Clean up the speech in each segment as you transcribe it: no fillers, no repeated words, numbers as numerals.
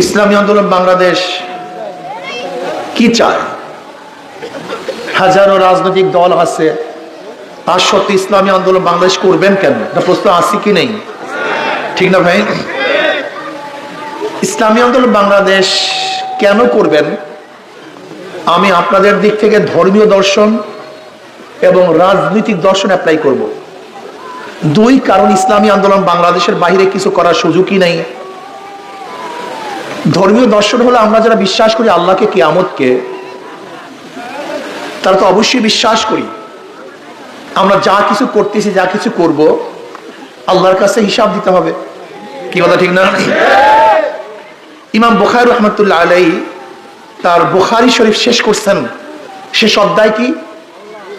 ইসলামী আন্দোলন বাংলাদেশ কি চায়? হাজারো রাজনৈতিক দল আছে, তার সত্ত্বে ইসলামী আন্দোলন বাংলাদেশ করবেন কেন? এটা প্রশ্ন আছে কি নেই? ঠিক না ভাই? ইসলামী আন্দোলন বাংলাদেশ কেন করবেন? আমি আপনাদের দিক থেকে ধর্মীয় দর্শন এবং রাজনৈতিক দর্শন অ্যাপ্লাই করব। দুই কারণ, ইসলামী আন্দোলন বাংলাদেশের বাইরে কিছু করার সুযোগই নেই। ধর্মীয় দর্শন হলো আমরা যারা বিশ্বাস করি আল্লাহকে, কিয়ামতকে, তারা তো অবশ্যই বিশ্বাস করি আমরা যা কিছু করতেছি, যা কিছু করব, আল্লাহর কাছে হিসাব দিতে হবে। কি কথা ঠিক না? ইমাম বুখারী রাহমাতুল্লাহ আলাইহি তার বুখারী শরীফ শেষ করছেন, শেষ অধ্যায় কি?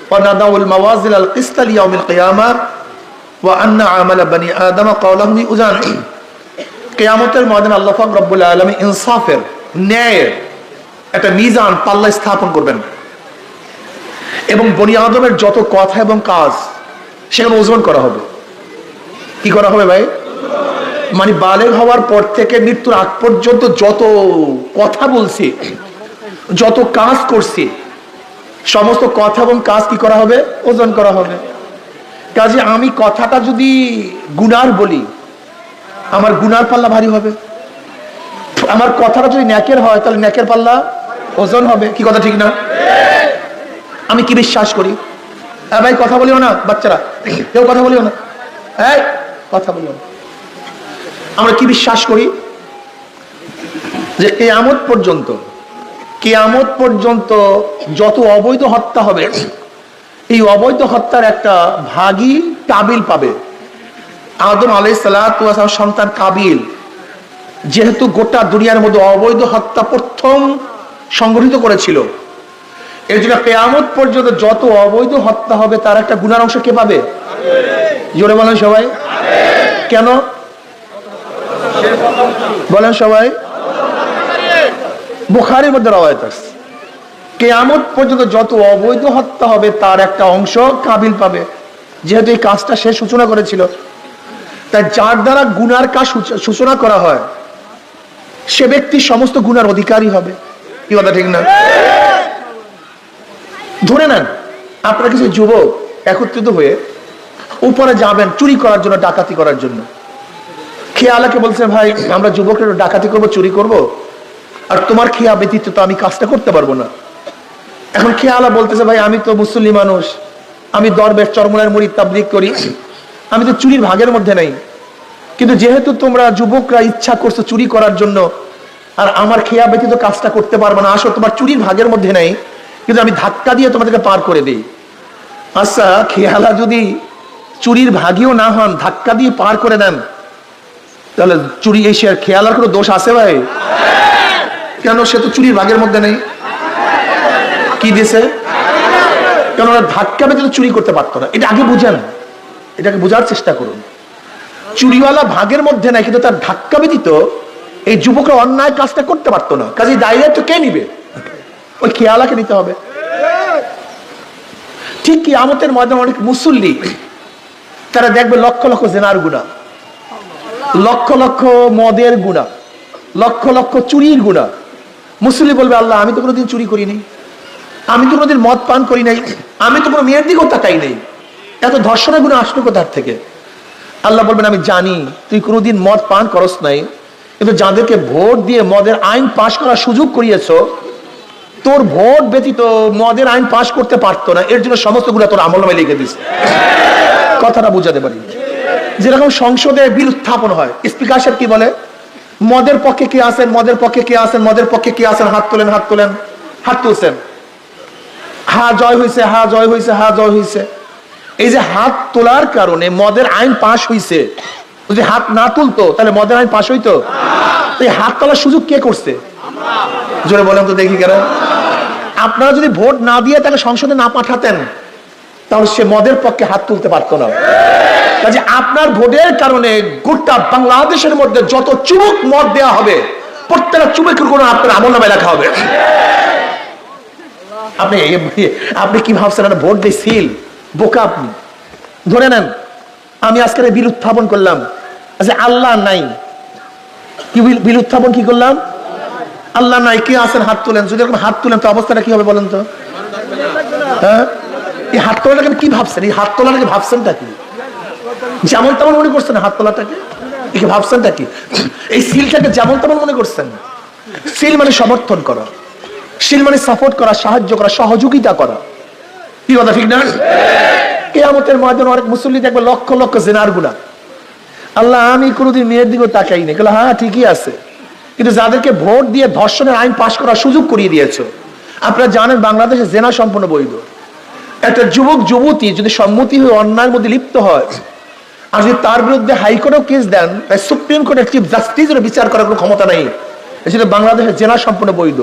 ওয়ানাদাউল মাওয়াজিল আল কিসতা লিয়াউমিল কিয়ামাহ ওয়া আন্না আমালা বানি আদম ক্বালাহু মিউজান। কিয়ামতের ময়দানে আল্লাহ পাক রব্বুল আলামিন ইনসাফের, ন্যায়ের একটা মিজান, পাল্লা স্থাপন করবেন এবং বনি আদমের যত কথা এবং কাজ সেখানে ওজন করা হবে। কি করা হবে ভাই? মানে বালেগ হওয়ার পর থেকে মৃত্যুর আগ পর্যন্ত যত কথা বলছি, যত কাজ করছি, সমস্ত কথা এবং কাজ কি করা হবে? ওজন করা হবে। কাজে আমি কথাটা যদি গুনার বলি, আমার গুনার পাল্লা ভারী হবে। আমার কথাটা যদি নেকের হয়, তাহলে নেকের পাল্লা ওজন হবে। কি কথা ঠিক না? আমি কি বিশ্বাস করি? ভাই কথা বলিও না, বাচ্চারা কেউ কথা বলিও না, এই কথা বলিও না। আমরা কি বিশ্বাস করি? যে কিয়ামত পর্যন্ত যত অবৈধ হত্যা হবে, এই অবৈধ হত্যার একটা ভাগী কাবিল পাবে। আদম আলাইহিস সালাতু ওয়াস সালাম সন্তান কাবিল যেহেতু গোটা দুনিয়ার মধ্যে অবৈধ হত্যা প্রথম সংগঠিত করেছিল, এর জন্য কিয়ামত পর্যন্ত যত অবৈধ হত্যা হবে তার একটা গুনার অংশ কে পাবে? জোরে বলেন সবাই। কেন বলেন সবাই? বুখারীর মধ্যে রওয়ায়াত আছে, কিয়ামত পর্যন্ত যত অবৈধ হত্যা হবে তার একটা অংশ কাবিল পাবে, যেহেতু এই কাজটা সে সূচনা করেছিল। তাই যার দ্বারা গুনার কাজ সূচনা করা হয় সে ব্যক্তি সমস্ত গুনার অধিকারী হবে। কি কথা ঠিক না? ধরে নেন আপনারা কিছু যুবক একত্রিত হয়ে উপরে যাবেন চুরি করার জন্য, ডাকাতি করার জন্য। খেয়ালাকে বলছে, ভাই আমরা যুবকরা ডাকাতি করব, চুরি করব, আর তোমার খেয়া ব্যতীত তো আমি কাজটা করতে পারবো না। এখন খেয়ালা বলতেছে, ভাই আমি তো মুসলিম মানুষ, আমি দরবেশ, চরমনার মুরিদ, তাবলীগ করি, আমি তো চুরির ভাগের মধ্যে নাই। কিন্তু যেহেতু তোমরা যুবকরা ইচ্ছা করছো চুরি করার জন্য, আর আমার খেয়া ব্যতীত কাজটা করতে পারবো না, আসো তোমার চুরির ভাগের মধ্যে নাই, কিন্তু আমি ধাক্কা দিয়ে তোমাদেরকে পার করে দিই। আচ্ছা, খেয়ালা যদি চুরির ভাগীও না হন, ধাক্কা দিয়ে পার করে দেন, তাহলে চুরি এসে খেয়ালার কোনো দোষ আছে ভাই? কেন? সে তো চুরির ভাগের মধ্যে নেই। কি দিয়েছে? কেন? ধাক্কা ব্যতীত চুরি করতে পারতো না। এটা আগে বুঝেন, এটাকে বোঝার চেষ্টা করুন। চুরিওয়ালা ভাগের মধ্যে নাই, কিন্তু তার ধাক্কা ব্যতীত এই যুবকরা অন্যায় কাজটা করতে পারতো না। কাজে দায়িত্ব কে নিবে? ওই খেয়ালাকে নিতে হবে। ঠিক কিয়ামতের ময়দানে অনেক মুসল্লি তারা দেখবে লক্ষ লক্ষ জেনার গুনাহ, লক্ষ লক্ষ মদের গুনাহ, লক্ষ লক্ষ চুরির গুনাহ। মুসল্লি বলবে, আল্লাহ আমি তো কোনোদিন চুরি করি নাই, আমি তো কোনোদিন মদ পান করি নাই, আমি তো কোনো মেয়ের দিকেও তাকাই নাই, এত ধর্ষণের গুনাহ আসলো কোথার থেকে? আল্লাহ বলবেন, আমি জানি তুই কোনোদিন মদ পান করস নাই, কিন্তু যাদেরকে ভোট দিয়ে মদের আইন পাশ করার সুযোগ করিয়েছ, তোর ভোট ব্যতীত মদের আইন পাশ করতে পারতো না, এর জন্য সমস্ত গুনাহ তোর আমলনামায় লিখে দিস। কথাটা বুঝাতে পারি? যেরকম সংসদে বিল উত্থাপন হয়, স্পিকার সাহেব কি বলে? মদের পক্ষে কে আছেন, মদের পক্ষে কে আছেন, মদের পক্ষে কে আছেন, হাত তোলেন, হাত তোলেন, হাত তুলছেন, হা জয় হয়েছে, হা জয় হয়েছে, হা জয় হয়েছে। এই যে হাত তোলার কারণে মদের আইন পাশ হয়েছে। যদি হাত না তুলতো তাহলে মদের আইন পাশ হইতো? এই হাত তোলার সুযোগ কে করছে? জোরে বলেন তো দেখি কেন? আপনারা যদি ভোট না দিয়ে তাকে সংসদে না পাঠাতেন, তাহলে সে মদের পক্ষে হাত তুলতে পারতো না। কাজে আপনার ভোটের কারণে গোটা বাংলাদেশের মধ্যে যত চুমুক মদ দেওয়া হবে, প্রত্যেকটা চুমুকের কোনো আপনার আমলনামায় লেখা হবে। আপনি কি ভাবছেন ভোট দিয়ে সিল? বোকা আপনি। ধরে নেন আমি আজকের বিল উত্থাপন করলাম, আচ্ছা আল্লাহ নাই, কি বিল উত্থাপন কি করলাম? আল্লাহ নাই, কে আছেন হাত তুলেন। যদি এরকম হাত তুলেন তো অবস্থাটা কি হবে বলেন তো? হ্যাঁ, এই হাত তোলাটাকে কি ভাবছেন? এই হাত তোলাটাকে ভাবছেনটা কি? যেমন তেমন মনে করছেন হাত তোলাটাকে? একে ভাবছেনটা কি? এই সিলটাকে যেমন তেমন মনে করছেন? সিল মানে সমর্থন করা, সিল মানে সাপোর্ট করা, সাহায্য করা, সহযোগিতা করা। কি কথা ঠিক না? কিয়ামতের ময়দানে অনেক মুসল্লি দেখবে লক্ষ লক্ষ জিনার গুনাহ। আল্লাহ, আমি কোনোদিন মেয়ের দিকে তাকাই নি। হ্যাঁ ঠিকই আছে, কিন্তু যাদেরকে ভোট দিয়ে ধর্ষণের আইন পাশ করার সুযোগ করিয়ে দিয়েছো। আপনারা জানেন বাংলাদেশে জেনা সম্পূর্ণ বৈধ। একটা যুবক যুবতী যদি সম্মতি হয়ে অন্যায়ের মধ্যে লিপ্ত হয়, আর যদি তার বিরুদ্ধে হাইকোর্টেও কেস দেন, তাই সুপ্রিম কোর্টের চিফ জাস্টিসের বিচার করার কোনো ক্ষমতা নেই। এছাড়া বাংলাদেশে জেনা সম্পূর্ণ বৈধ।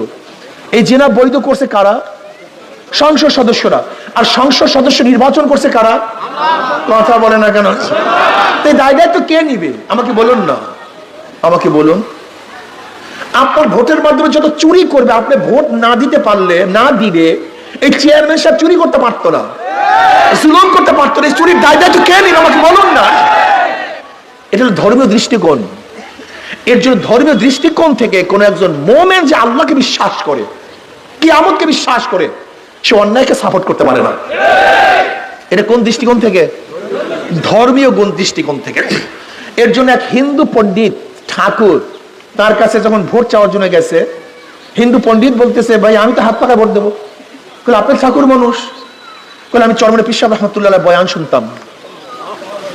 এই জেনা বৈধ করছে কারা? সংসদ সদস্যরা। আর সংসদ সদস্য নির্বাচন করছে কারা? কথা বলে না কেন? এই দায় দায়িত্ব কে নিবে? আমাকে বলুন না, আমাকে বলুন। আপনার ভোটের মাধ্যমে যত চুরি করবে, আপনি ভোট না দিতে পারলে, না দিলে এই চেয়ারম্যান সাহেব চুরি করতে পারতো না, জুলুম করতে পারতো না। এই চুরির দায় দায়িত্ব কে নিবে? আমাকে বলুন না। এটা হলো ধর্মীয় দৃষ্টিকোণ। এর জন্য ধর্মীয় দৃষ্টিকোণ থেকে কোন একজন মুমিন যে আল্লাহকে বিশ্বাস করে, কিয়ামতকে বিশ্বাস করে, সে অন্যায়কে সাপোর্ট করতে পারে না। এটা কোন দৃষ্টিকোণ থেকে? ধর্মীয় গুণ দৃষ্টিকোণ থেকে। এর জন্য এক হিন্দু পণ্ডিত ঠাকুর তার কাছে যখন ভোট চাওয়ার জন্য গেছে, হিন্দু পণ্ডিত বলতেছে, ভাই আমি তো হাত পাকা ভোট দেবো। আপনার ঠাকুর মানুষ? আমি চরমনে পীর সাহেব রহমাতুল্লাহ বয়ান শুনতাম।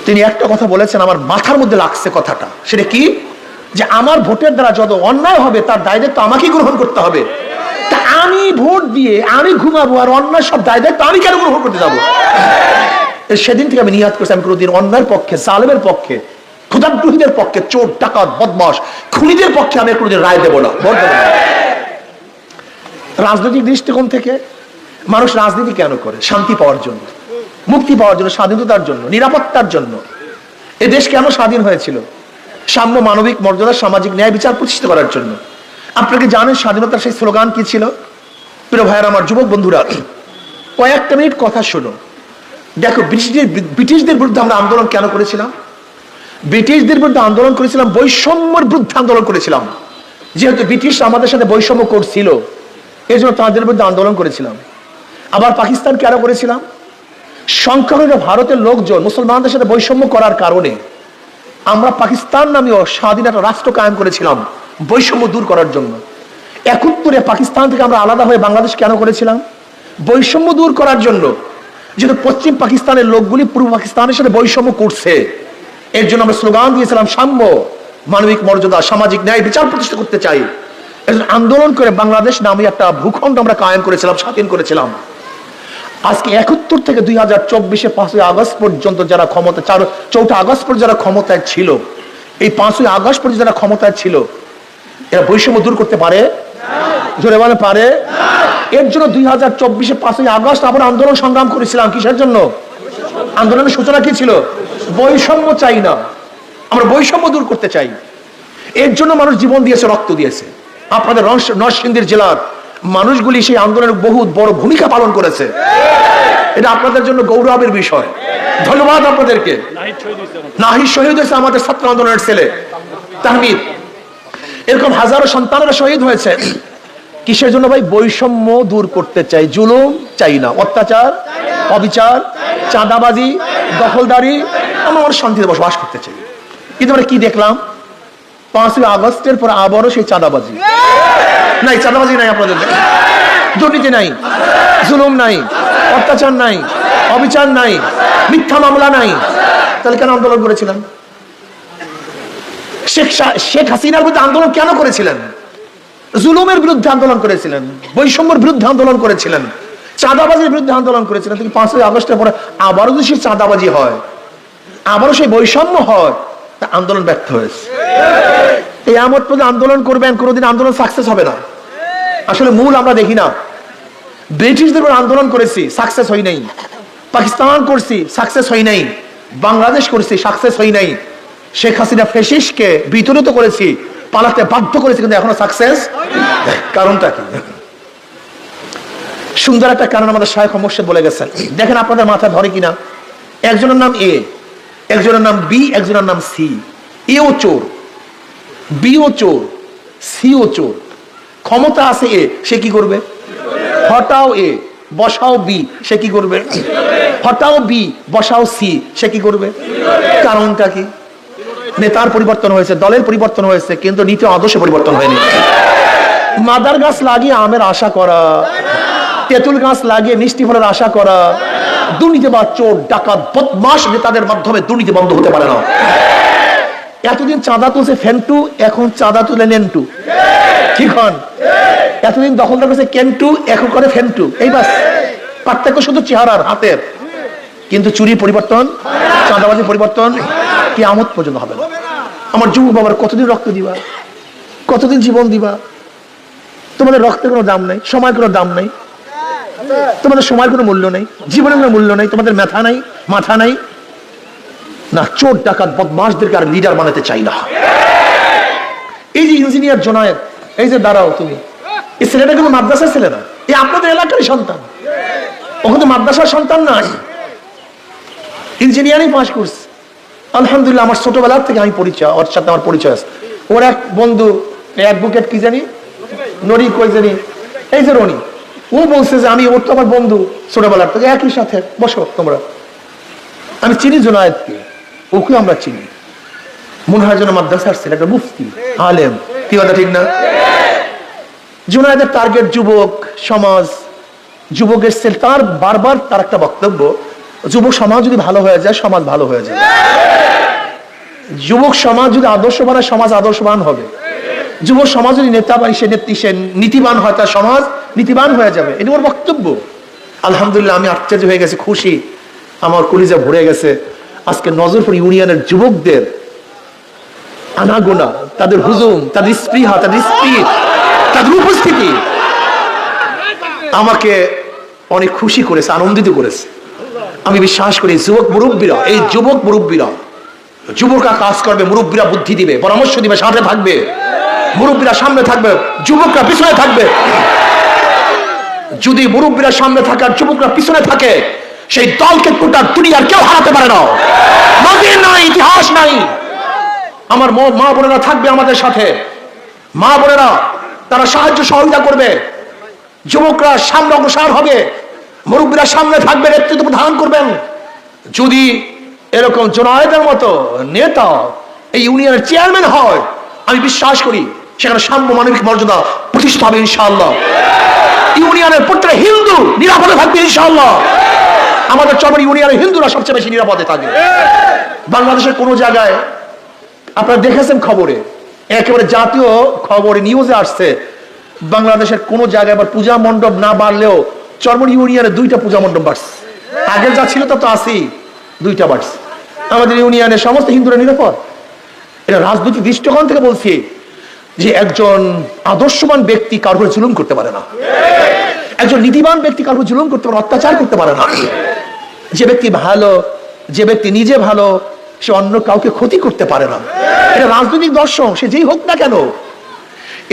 তিনি একটা কথা বলেছেন, আমার মাথার মধ্যে লাগছে কথাটা। সেটা কি? যে আমার ভোটের দ্বারা যত অন্যায় হবে তার দায় দায়িত্ব আমাকেই গ্রহণ করতে হবে। তা আমি ভোট দিয়ে আমি ঘুমাবো, আর অন্যায় সব দায় দায়িত্ব আমি কেন গ্রহণ করতে যাবো? সেদিন থেকে আমি নিয়াত করছি, আমি কোনোদিন অন্যায়ের পক্ষে, জালেমের পক্ষে, ক্ষুধাদ্রোহীদের পক্ষে, চোর ডাকাত বদমাশ খুনিদের পক্ষে আমি কোনোদিন রায় দেবো না। রাজনৈতিক দৃষ্টিকোণ থেকে মানুষ রাজনীতি কেন করে? শান্তি পাওয়ার জন্য, মুক্তি পাওয়ার জন্য, স্বাধীনতার জন্য, নিরাপত্তার জন্য। এ দেশ কেন স্বাধীন হয়েছিল? সাম্য, মানবিক মর্যাদা, সামাজিক ন্যায় বিচার প্রতিষ্ঠিত করার জন্য। আপনাকে জানেন স্বাধীনতার সেই স্লোগান কি ছিল? প্রিয় ভাইয়েরা, আমার যুবক বন্ধুরা, কয়েকটা মিনিট কথা শোনো। দেখো, ব্রিটিশদের বিরুদ্ধে আমরা আন্দোলন কেন করেছিলাম? ব্রিটিশদের বিরুদ্ধে আন্দোলন করেছিলাম, বৈষম্যের বিরুদ্ধে আন্দোলন করেছিলাম। যেহেতু ব্রিটিশ আমাদের সাথে বৈষম্য করছিল, এই জন্য তাদের বিরুদ্ধে আন্দোলন করেছিলাম। আবার পাকিস্তান কেন করেছিলাম? সংখ্যালঘু ভারতের লোকজন মুসলমানদের সাথে বৈষম্য করার কারণে আমরা পাকিস্তান নামীয় স্বাধীন একটা রাষ্ট্র কায়েম করেছিলাম, বৈষম্য দূর করার জন্য। 71-এ পাকিস্তান থেকে আমরা আলাদা হয়ে বাংলাদেশ কেন করেছিলাম? বৈষম্য দূর করার জন্য। যেহেতু পশ্চিম পাকিস্তানের লোকগুলি পূর্ব পাকিস্তানের সাথে বৈষম্য করছে, এর জন্য আমরা স্লোগান দিয়েছিলাম, সাম্য, মানবিক মর্যাদা, সামাজিক ন্যায় বিচার প্রতিষ্ঠা করতে চাই। আন্দোলন করে বাংলাদেশ নামে একটা ভূখণ্ড আমরা কায়েম করেছিলাম, স্বাধীন করেছিলাম। আজকে 71 থেকে 2024-এ 5ই আগস্ট পর্যন্ত যারা ক্ষমতা, 4 আগস্ট পর্যন্ত যারা ক্ষমতায় ছিল, এই 5ই আগস্ট পর্যন্ত যারা ক্ষমতায় ছিল, এরা বৈষম্য দূর করতে পারে? জোরে বলে পারে? এর জন্য 2024-এ 5ই আগস্ট আবার আন্দোলন সংগ্রাম করেছিলাম। কিসের জন্য? আন্দোলনের সূচনা কি ছিল? বৈষম্য চাই না, আমরা বৈষম্য দূর করতে চাই। এর জন্য মানুষ জীবন দিয়েছে, রক্ত দিয়েছে। আপনাদের নরসিংদীর জেলার মানুষগুলি সেই আন্দোলনের বহু বড় ভূমিকা পালন করেছে। এটা আপনাদের জন্য গৌরবের বিষয়। ধন্যবাদ আপনাদেরকে। নাহিদ শহীদ হয়েছে আমাদের ছাত্র আন্দোলনের ছেলে তাহমিদ। এরকম হাজারো সন্তানেরা শহীদ হয়েছে। কিসের জন্য ভাই? বৈষম্য দূর করতে চাই, জুলুম চাই না, অত্যাচার, অবিচার, চাঁদাবাজি, দখলদারি, আমরা শান্তিতে বসবাস করতে চাই। কিন্তু আমরা কি দেখলাম? 5ই আগস্টের পর আবারও সেই চাঁদাবাজি নাই। চাঁদাবাজি নাই, আপনাদের দুর্নীতি নাই, জুলুম নাই, অত্যাচার নাই, অবিচার নাই, মিথ্যা মামলা নাই। তাহলে কেন আন্দোলন করেছিলেন? শেখ হাসিনার বিরুদ্ধে আন্দোলন কেন করেছিলেন? জুলুমের বিরুদ্ধে আন্দোলন করেছিলেন, বৈষম্যের বিরুদ্ধে আন্দোলন করেছিলেন, চাঁদাবাজির বিরুদ্ধে আন্দোলন করেছিলেন। কিন্তু 5ই আগস্টের পরে আবারও যদি সেই চাঁদাবাজি হয়, আবারও সেই বৈষম্য হয়, তা আন্দোলন ব্যর্থ হয়েছে। এই আমত পর্যন্ত আন্দোলন করবেন, কোনোদিন আন্দোলন সাকসেস হবে না। আসলে মূল আমরা দেখি না। ব্রিটিশদের উপর আন্দোলন করেছি, সাকসেস হয় নাই। পাকিস্তান করছি, সাকসেস হয় নাই। বাংলাদেশ করছি, সাকসেস হয় নাই। শেখ হাসিনা ফ্যাসিস্টকে বিতরিত করেছি, পালাতে বাধ্য করেছি, কিন্তু এখনো সাকসেস। কারণটা কি? সুন্দর একটা কারণ আমাদের শায়খ মোর্শেদ বলে গেছেন। দেখেন আপনাদের মাথায় ধরে কিনা। একজনের নাম এ, একজনের নাম বি, একজনের নাম সি। এও চোর, বিও চোর, সিও চোর। ক্ষমতা আছে এ, সে কি করবে? হটাও এ, বসাও বি, সে কি করবে? হটাও বি, বসাও সি, সে কি করবে? কারণটা কি? নেতার পরিবর্তন হয়েছে, দলের পরিবর্তন হয়েছে, কিন্তু নীতি আদর্শ পরিবর্তন হয়নি। মাদার গাছ লাগিয়ে আমের আশা করা, তেঁতুল গাছ লাগিয়ে মিষ্টি ফলের আশা করা, দুর্নীতিবাজ, চোর, ডাকাত, বদমাশ নেতাদের মাধ্যমে দুর্নীতি বন্ধ হতে পারে না। এতদিন চাঁদা তুলছে ফেন্টু, এখন চাঁদা তুলে নেন্টু। কি খন? এতদিন দখলদার করেছে কেন্টু, এখন করে ফেন্টু। এই বাস পার্থক্য শুধু চেহারার, হাতের। কিন্তু চুরি পরিবর্তন, চাঁদাবাজি পরিবর্তন কিয়ামত পর্যন্ত হবে না। আমার যুবক বাবার কতদিন রক্ত দিবা, কতদিন জীবন দিবা? তোমাদের রক্তের কোনো দাম নাই, সময়ের কোনো দাম নাই, তোমাদের সময়ের কোনো মূল্য নেই, জীবনের কোনো মূল্য নেই, তোমাদের মাথা নাই, মাথা নাই না। চোর, ডাকাত, বদমাশদেরকে আর লিডার বানাতে চাই না। এই যে ইঞ্জিনিয়ার জোনায়েদ, এই যে দাঁড়াও তুমি, এই ছেলেটা কিন্তু মাদ্রাসার ছেলে না, এই আপনাদের এলাকারই সন্তান। ওখানে মাদ্রাসার সন্তান না, ইঞ্জিনিয়ারিং পাস করছে। আলহামদুলিল্লাহ, আমার ছোটবেলার থেকে আমি পরিচয়, ওর সাথে আমার পরিচয় আছে। ওর এক বন্ধু অ্যাডভোকেট, কি জানি নরি, কই জানি, এই যে রনি, ও বলছে যে আমি, ওর তো আমার বন্ধু ছোটবেলার থেকে, একই সাথে। বসো তোমরা, আমি চিনি জোনায়েদকে, ওকে আমরা চিনি। মনে হয় যেন মাদ্রাসার ছেলে, একটা মুফতি, আলেম। কি কথা ঠিক না? জোনায়েদের টার্গেট যুবক সমাজ, যুবকের সেল। তার বারবার তার একটা বক্তব্য, যুবক সমাজ যদি ভালো হয়ে যায়, সমাজ ভালো হয়ে যায়। যুবক সমাজ যদি আদর্শবান হয়, সমাজ আদর্শবান হবে। যুব সমাজ যদি নেতা বা সে নীতিবান হয়, তার সমাজ নীতিবান হয়ে যাবে। এটা ওর বক্তব্য। আলহামদুলিল্লাহ, আমি আশ্চর্য হয়ে গেছে, খুশি, আমার কলিজা ভরে গেছে। আজকে নজরপুর ইউনিয়নের যুবকদের আনাগোনা, তাদের হুজুম, তাদের স্পৃহা, তাদের স্পিড, তাদের উপস্থিতি আমাকে অনেক খুশি করেছে, আনন্দিত করেছে। আমি বিশ্বাস করি যুবক মুরব্বীরা, এই যুবক মুরব্বীরা, যুবকরা কাজ করবে, মুরব্বীরা বুদ্ধি দিবে, পরামর্শ দিবে, সাথে থাকবে। মুরব্বীরা সামনে থাকবে, যুবকরা পিছনে থাকবে। যদি মুরব্বীরা সামনে থাকে আর যুবকরা পিছনে থাকে, সেই দলকে গোটা দুনিয়ার কেউ হারাতে পারে না। নদী নাই, ইতিহাস নাই। আমার মা বোনেরা থাকবে আমাদের সাথে, মা বোনেরা তারা সাহায্য সহযোগিতা করবে। যুবকরা সামনে অগ্রসর হবে, মুরব্বীরা সামনে থাকবে, নেতৃত্ব প্রদান করবেন। যদি এরকম জোনায়েদের মতো নেতা এই ইউনিয়নের চেয়ারম্যান হয়, আমি বিশ্বাস করি সেখানে সাম্য মানবিক মর্যাদা প্রতিষ্ঠা হবে ইনশাআল্লাহ। ইউনিয়নের প্রত্যেকটা হিন্দু নিরাপদে থাকবে ইনশাআল্লাহ। আমাদের চরমনাই ইউনিয়নের হিন্দুরা সবচেয়ে বেশি নিরাপদে থাকবে। বাংলাদেশের কোন জায়গায় আপনারা দেখেছেন খবরে, একেবারে জাতীয় খবরে নিউজে আসছে, বাংলাদেশের কোন জায়গায় আবার পূজা মণ্ডপ না বাড়লেও চরমনাই ইউনিয়নে 2টা পূজা মণ্ডপ বাড়ছে। আগে যা ছিল তা তো আছেই, 2টা বাড়ছে। আমাদের ইউনিয়নের সমস্ত হিন্দুরা নিরাপদ। এটা রাজনৈতিক দৃষ্টিকোণ থেকে বলছি যে একজন আদর্শবান ব্যক্তি কারোর উপর জুলুম করতে পারে না, একজন নীতিবান ব্যক্তি কারোর উপর জুলুম করতে পারে, অত্যাচার করতে পারে না। যে ব্যক্তি ভালো, যে ব্যক্তি নিজে ভালো, সে অন্য কাউকে ক্ষতি করতে পারে না। এটা রাজনৈতিক দর্শন, সে যেই হোক না কেন।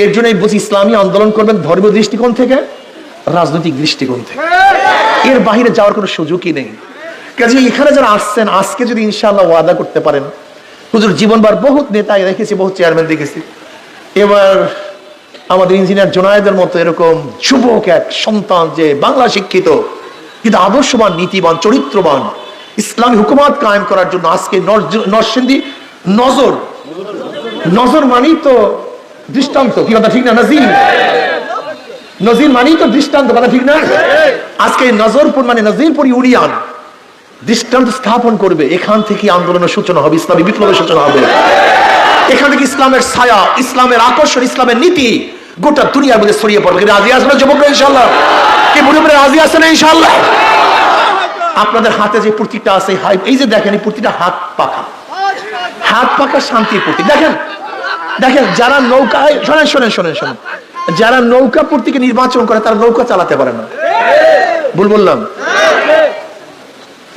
এর জন্যই বুঝি ইসলামী আন্দোলন করবেন ধর্মীয় দৃষ্টিকোণ থেকে, রাজনৈতিক দৃষ্টিকোণ থেকে। এর বাহিরে যাওয়ার কোনো সুযোগই নেই। কাজে এখানে যারা আসছেন, আজকে যদি ইনশাআল্লাহ ওয়াদা করতে পারেন, হুজুর জীবনবার বহুত নেতা দেখেছি, বহুত চেয়ারম্যান দেখেছি, এবার আমাদের ইঞ্জিনিয়ার জোনায়েদের মতো এরকম যুবক এক সন্তান, যে বাংলা শিক্ষিত কিন্তু আদর্শবান, নীতিবান, চরিত্রবান, ইসলামী হুকুমাত কায়েম করার জন্য আজকে নরসিংদী নজর, নজর মানেই তো দৃষ্টান্ত। কি কথা ঠিক না? নজির মানেই তো দৃষ্টান্ত, কথা ঠিক না? আজকে নজরপুর মানে নজিরপুর ইউনিয়ন দৃষ্টান্ত স্থাপন করবে। এখান থেকে আন্দোলনের সূচনা হবে, ইসলামী বিপ্লবের সূচনা হবে। এখান থেকে ইসলামের ছায়া, ইসলামের আকর্ষণ, ইসলামের নীতি গোটা দুনিয়ার মধ্যে ছড়িয়ে পড়বে। রাজি আছেন যুবকরা ইনশাআল্লাহ? কি মনে করে রাজি আছেন ইনশাআল্লাহ? আপনাদের হাতে যে প্রতীকটা আছে, এই যে দেখেন, এই প্রতীকটা হাত পাখা, হাত পাখা শান্তির প্রতীক। দেখেন দেখেন, যারা নৌকায়, শোনেন শোনেন শোনেন শোনেন, যারা নৌকা প্রতীকে নির্বাচন করে তারা নৌকা চালাতে পারে না, ভুল বললাম?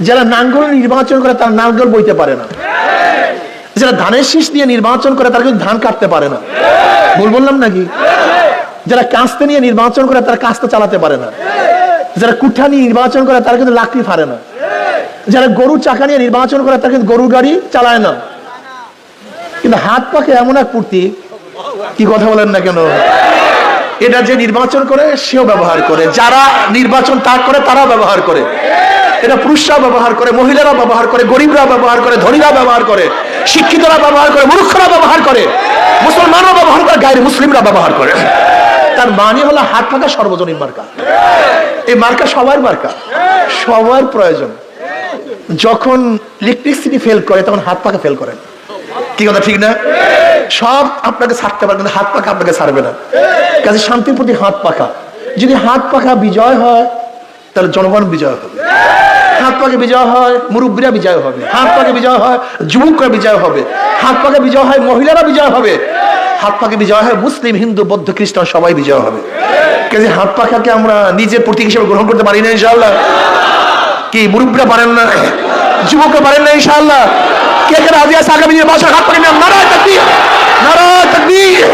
যারা নাঙ্গল নির্বাচন করে তারা নাঙ্গল বইতে পারে না। যারা ধানের শীষ নিয়ে নির্বাচন করে তারা কিন্তু ধান কাটতে পারে না, ভুল বললাম নাকি? যারা কাস্তে নিয়ে নির্বাচন করে তারা কাস্তে চালাতে পারে না। যারা কুঠা নিয়ে নির্বাচন করে তারা কিন্তু লাকড়ি ফাড়ে না। যারা গরু চাকা নিয়ে নির্বাচন করে তারা কিন্তু গরু গাড়ি চালায় না। কিন্তু হাত পাখে এমন এক প্রতীক, কি কথা বলেন না কেন? এটা যে নির্বাচন করে সেও ব্যবহার করে, যারা নির্বাচন তা করে তারাও ব্যবহার করে। এটা পুরুষরা ব্যবহার করে, মহিলারা ব্যবহার করে, গরিবরা ব্যবহার করে, ধনীরা ব্যবহার করে, শিক্ষিতরা ব্যবহার করে, মূর্খরা ব্যবহার করে, মুসলমানরা ব্যবহার করে, গায়ের মুসলিমরা ব্যবহার করে। তার মানে হলো হাত পাকা সর্বজনীন মার্কা। এই মার্কা সবার মার্কা, সবার প্রয়োজন। যখন ইলেকট্রিসিটি ফেল করে তখন হাত পাকা ফেল করেন। কি কথা ঠিক না? সব আপনাকে ছাড়তে পারে কিন্তু হাত পাকা আপনাকে ছাড়বে না। কাজে শান্তির প্রতি হাত পাকা। যদি হাত পাকা বিজয় হয় তাহলে জনগণ বিজয় হবে। হাত পাকে বিজয় হয় মুরব্বীরা বিজয় হবে, হাত পাকে বিজয় হয় যুবকরা বিজয় হবে, হাত পাকে বিজয় হয় মহিলারা বিজয় হবে, হাত পাকে বিজয় হয় মুসলিম হিন্দু বৌদ্ধ খ্রিস্টান সবাই বিজয় হবে। কাজে হাত পাকাকে আমরা নিজের প্রতীক হিসেবে গ্রহণ করতে পারি না ইনশাআল্লাহ? কি মুরব্বীরা পারেন না? যুবকরা পারেন না ইনশাআল্লাহ? কে কে রাজি আছে আগামী নির্বাচনে হাত পাকে নিয়ে নারায়ে তাকবীর, নারায়ে তাকবীর,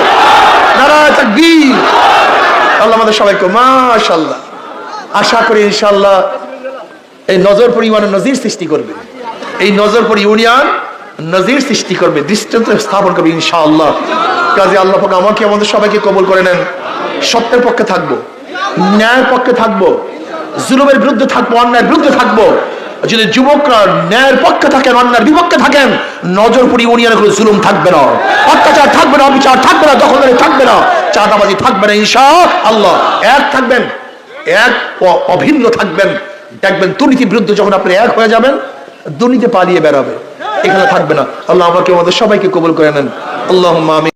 নারায়ে তাকবীর। আল্লাহ আমাদের সবাইকে মাশাআল্লাহ আশা করি ইনশাআল্লাহ এই নজরপুর ইউনিয়ন নজির সৃষ্টি করবে, এই নজরপুর ইউনিয়ন নজির সৃষ্টি করবে, দৃষ্টান্ত স্থাপন করবে ইনশাআল্লাহ। কাজে আল্লাহ পাক আমাকে আমাদের সবাইকে কবুল করে নেন। সত্যের পক্ষে থাকবো, ন্যায়ের পক্ষে থাকবো, জুলুমের বিরুদ্ধে থাকবো, অন্যায়ের বিরুদ্ধে থাকবো। যদি যুবকরা ন্যায়ের পক্ষে থাকেন, অন্যায়ের বিপক্ষে থাকেন, নজরপুর ইউনিয়নে কোনো জুলুম থাকবে না, অত্যাচার থাকবে না, অবিচার থাকবে না, দখলদারি থাকবে না, চাঁদাবাজি থাকবে না ইনশাআল্লাহ। এক থাকবেন, এক অভিন্ন থাকবেন। দেখবেন দুর্নীতির বিরুদ্ধে যখন আপনি এক হয়ে যাবেন, দুর্নীতি পালিয়ে বেড়াবে, এখানে থাকবে না। আল্লাহ আমাকে আমাদের সবাইকে কবুল করে নেন। আল্লাহুম্মা আমিন।